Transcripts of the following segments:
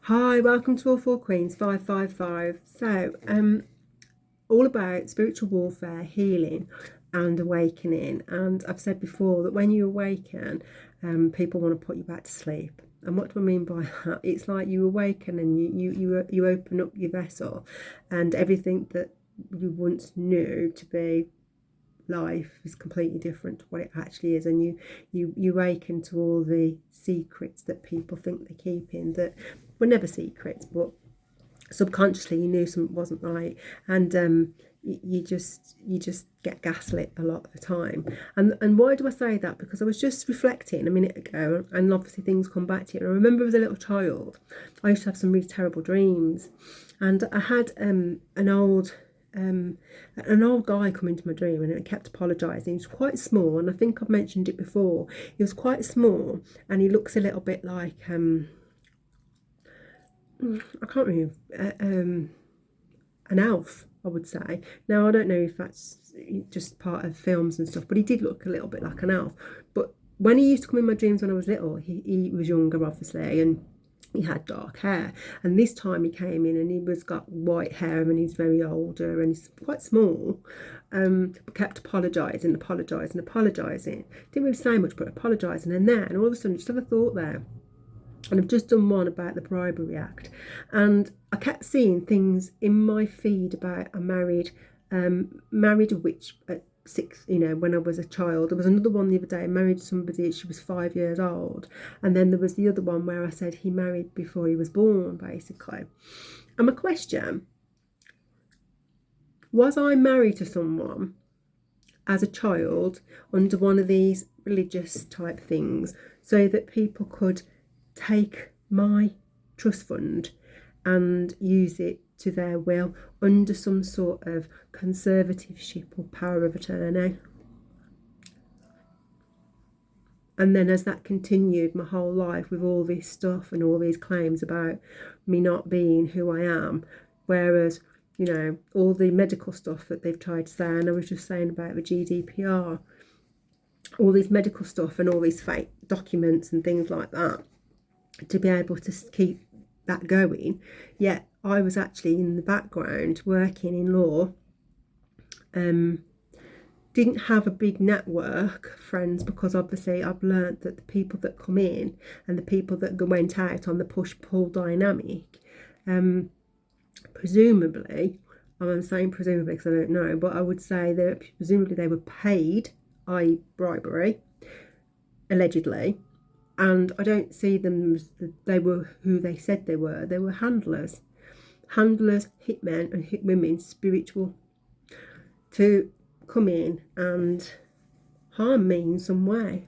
Hi, welcome to All Four Queens 555. All about spiritual warfare, healing, and awakening. And I've said before that when you awaken, people want to put you back to sleep. And what do I mean by that? It's like you awaken and you open up your vessel, and everything that you once knew to be life is completely different to what it actually is, and you awaken to all the secrets that people think they're keeping that were never secrets, but subconsciously you knew something wasn't right. And you just get gaslit a lot of the time. And why do I say that? Because I was just reflecting a minute ago, and obviously things come back to you. And I remember as a little child I used to have some really terrible dreams, and I had an old guy come into my dream, and it kept apologising. He was quite small, and I think I've mentioned it before. He was quite small, and he looks a little bit like I can't remember, an elf, I would say. Now I don't know if that's just part of films and stuff, but he did look a little bit like an elf. But when he used to come in my dreams when I was little, he was younger, obviously, and he had dark hair. And this time he came in and he was got white hair, and he's very older and he's quite small, but kept apologising. Didn't really say much, but apologising. And then all of a sudden, just have a thought there. And I've just done one about the Bribery Act, and I kept seeing things in my feed about a married a witch at 6, when I was a child. There was another one the other day, married somebody, she was 5 years old, and then there was the other one where I said he married before he was born, basically. And my question, was I married to someone as a child under one of these religious type things so that people could take my trust fund and use it to their will under some sort of conservativeship or power of attorney? And then as that continued my whole life with all this stuff and all these claims about me not being who I am, whereas all the medical stuff that they've tried to say, and I was just saying about the GDPR, all these medical stuff and all these fake documents and things like that, to be able to keep that going. Yet I was actually in the background working in law, didn't have a big network friends, because obviously I've learnt that the people that come in and the people that went out on the push-pull dynamic, presumably, I'm saying presumably because I don't know, but I would say that presumably they were paid, i.e. bribery, allegedly. And I don't see them as they were who they said they were. They were handlers, hitmen and hitwomen, spiritual, to come in and harm me in some way.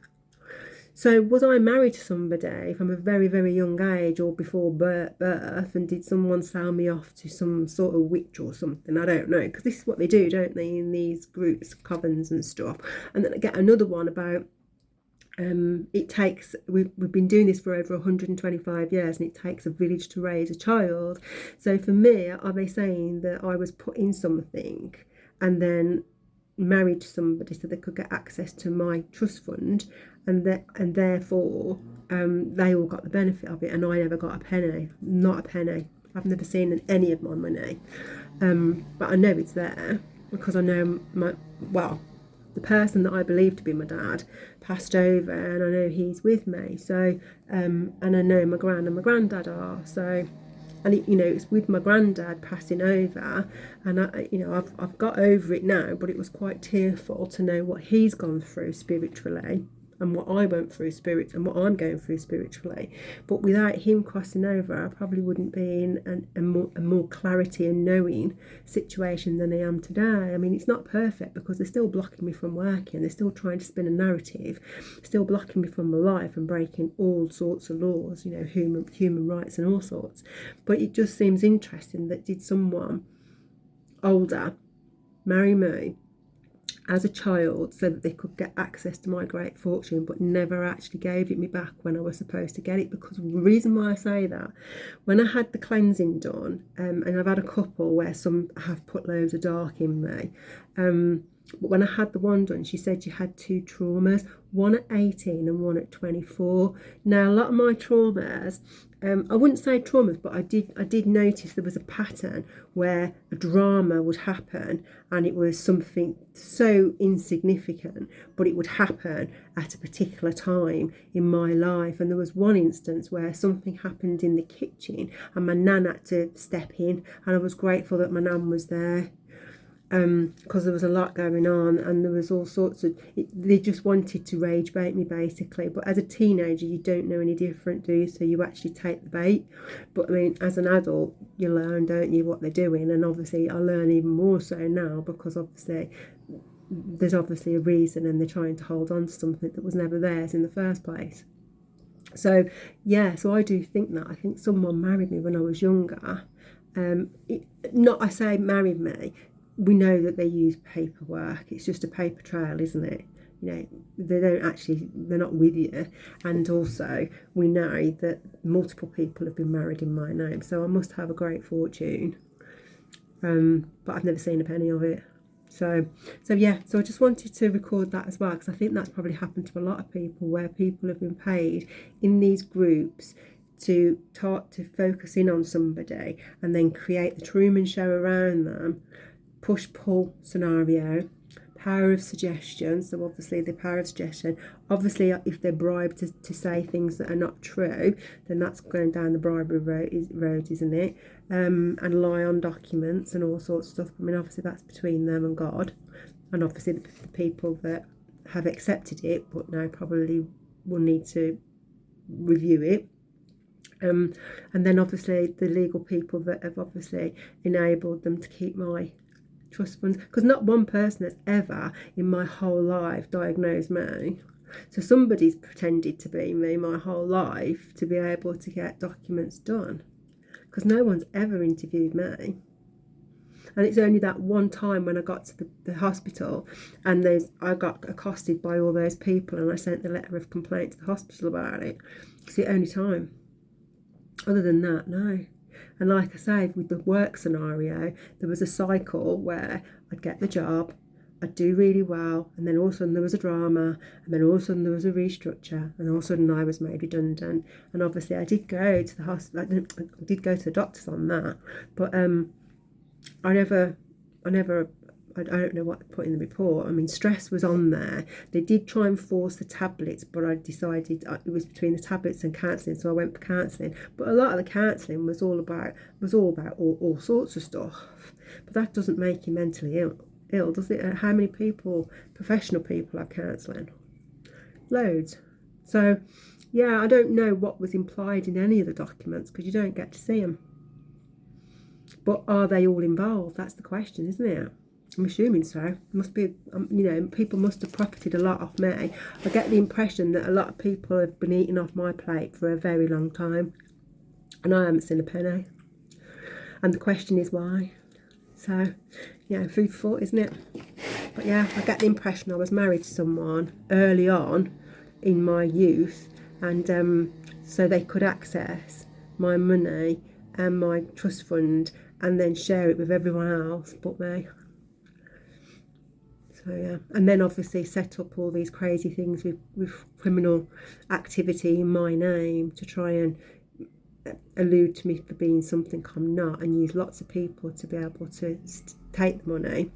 So was I married to somebody from a very, very young age or before birth, and did someone sell me off to some sort of witch or something? I don't know, because this is what they do, don't they, in these groups, covens and stuff. And then I get another one about we've been doing this for over 125 years, and it takes a village to raise a child. So for me, are they saying that I was put in something and then married to somebody so they could get access to my trust fund, and therefore they all got the benefit of it and I never got a penny? Not a penny. I've never seen any of my money, but I know it's there because I know the person that I believe to be my dad passed over, and I know he's with me. So, and I know my gran and my granddad are. So, and it's with my granddad passing over, and I've got over it now. But it was quite tearful to know what he's gone through spiritually, and what I went through and what I'm going through spiritually. But without him crossing over, I probably wouldn't be in a more clarity and knowing situation than I am today. I mean, it's not perfect because they're still blocking me from working. They're still trying to spin a narrative, still blocking me from my life and breaking all sorts of laws, human rights and all sorts. But it just seems interesting that did someone older marry me as a child so that they could get access to my great fortune, but never actually gave it me back when I was supposed to get it. Because the reason why I say that, when I had the cleansing done, and I've had a couple where some have put loads of dark in me, But when I had the one done, she said you had 2 traumas, one at 18 and one at 24. Now, a lot of my traumas, I wouldn't say traumas, but I did notice there was a pattern where a drama would happen, and it was something so insignificant, but it would happen at a particular time in my life. And there was one instance where something happened in the kitchen and my nan had to step in, and I was grateful that my nan was there. Because there was a lot going on, and there was all sorts of they just wanted to rage bait me basically. But as a teenager you don't know any different, do you? So you actually take the bait. But I mean, as an adult you learn, don't you, what they're doing. And obviously I learn even more so now, because obviously there's obviously a reason, and they're trying to hold on to something that was never theirs in the first place. So yeah, so I do think that. I think someone married me when I was younger. Not I say married me, we know that they use paperwork. It's just a paper trail, isn't it? You know, they're not with you. And also we know that multiple people have been married in my name, so I must have a great fortune. But I've never seen a penny of it. So yeah, so I just wanted to record that as well, because I think that's probably happened to a lot of people, where people have been paid in these groups to focus in on somebody and then create the Truman Show around them. Push-pull scenario, power of suggestion. So obviously the power of suggestion, obviously if they're bribed to say things that are not true, then that's going down the bribery road, isn't it? And lie on documents and all sorts of stuff. I mean, obviously that's between them and God, and obviously the people that have accepted it but now probably will need to review it. And then obviously the legal people that have obviously enabled them to keep my trust funds, because not one person has ever in my whole life diagnosed me. So somebody's pretended to be me my whole life to be able to get documents done, because no one's ever interviewed me. And it's only that one time when I got to the hospital and I got accosted by all those people, and I sent the letter of complaint to the hospital about it. It's the only time. Other than that, no. And like I say, with the work scenario, there was a cycle where I'd get the job, I'd do really well, and then all of a sudden there was a drama, and then all of a sudden there was a restructure, and all of a sudden I was made redundant. And obviously I did go to the hospital, I did go to the doctors on that, but I don't know what to put in the report. I mean, stress was on there. They did try and force the tablets, but I decided it was between the tablets and counselling, so I went for counselling. But a lot of the counselling was all about all sorts of stuff. But that doesn't make you mentally ill, does it? How many people, professional people, have counselling? Loads. So yeah, I don't know what was implied in any of the documents, because you don't get to see them. But are they all involved? That's the question, isn't it? I'm assuming so. Must be, people must have profited a lot off me. I get the impression that a lot of people have been eating off my plate for a very long time, and I haven't seen a penny. And the question is why. So, yeah, food for thought, isn't it? But yeah, I get the impression I was married to someone early on in my youth, and so they could access my money and my trust fund and then share it with everyone else but me. So yeah, and then obviously set up all these crazy things with criminal activity in my name to try and allude to me for being something I'm not, and use lots of people to be able to take the money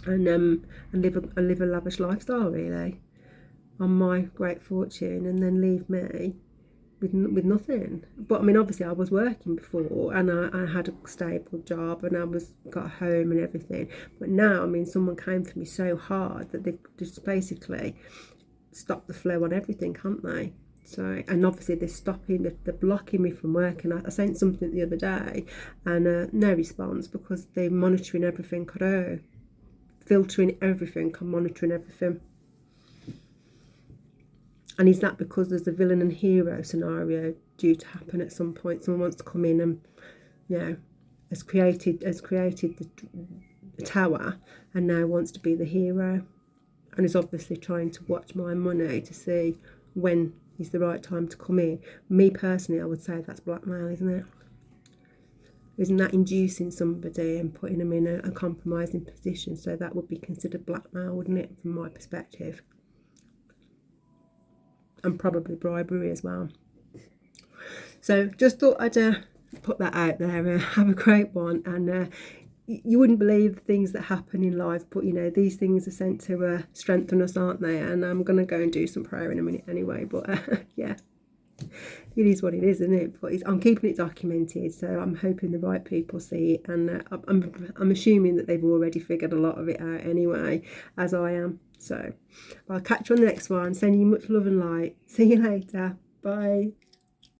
and live a lavish lifestyle really on my great fortune, and then leave me with nothing. But I mean, obviously I was working before, and I had a stable job, and I got a home and everything. But now, I mean, someone came for me so hard that they've just basically stopped the flow on everything, can't they? So, and obviously they're blocking me from working. I sent something the other day, and no response, because they're monitoring everything I do, filtering everything, I'm monitoring everything. And is that because there's a villain and hero scenario due to happen at some point? Someone wants to come in and, has created the tower, and now wants to be the hero, and is obviously trying to watch my money to see when is the right time to come in. Me personally, I would say that's blackmail, isn't it? Isn't that inducing somebody and putting them in a compromising position? So that would be considered blackmail, wouldn't it, from my perspective? And probably bribery as well. So just thought I'd put that out there. Have a great one. And you wouldn't believe the things that happen in life, but you know, these things are sent to strengthen us, aren't they? And I'm going to go and do some prayer in a minute anyway. But yeah, it is what it is, isn't it? But I'm keeping it documented, so I'm hoping the right people see it. And I'm assuming that they've already figured a lot of it out anyway, as I am. So I'll catch you on the next one. Sending you much love and light. See you later. Bye.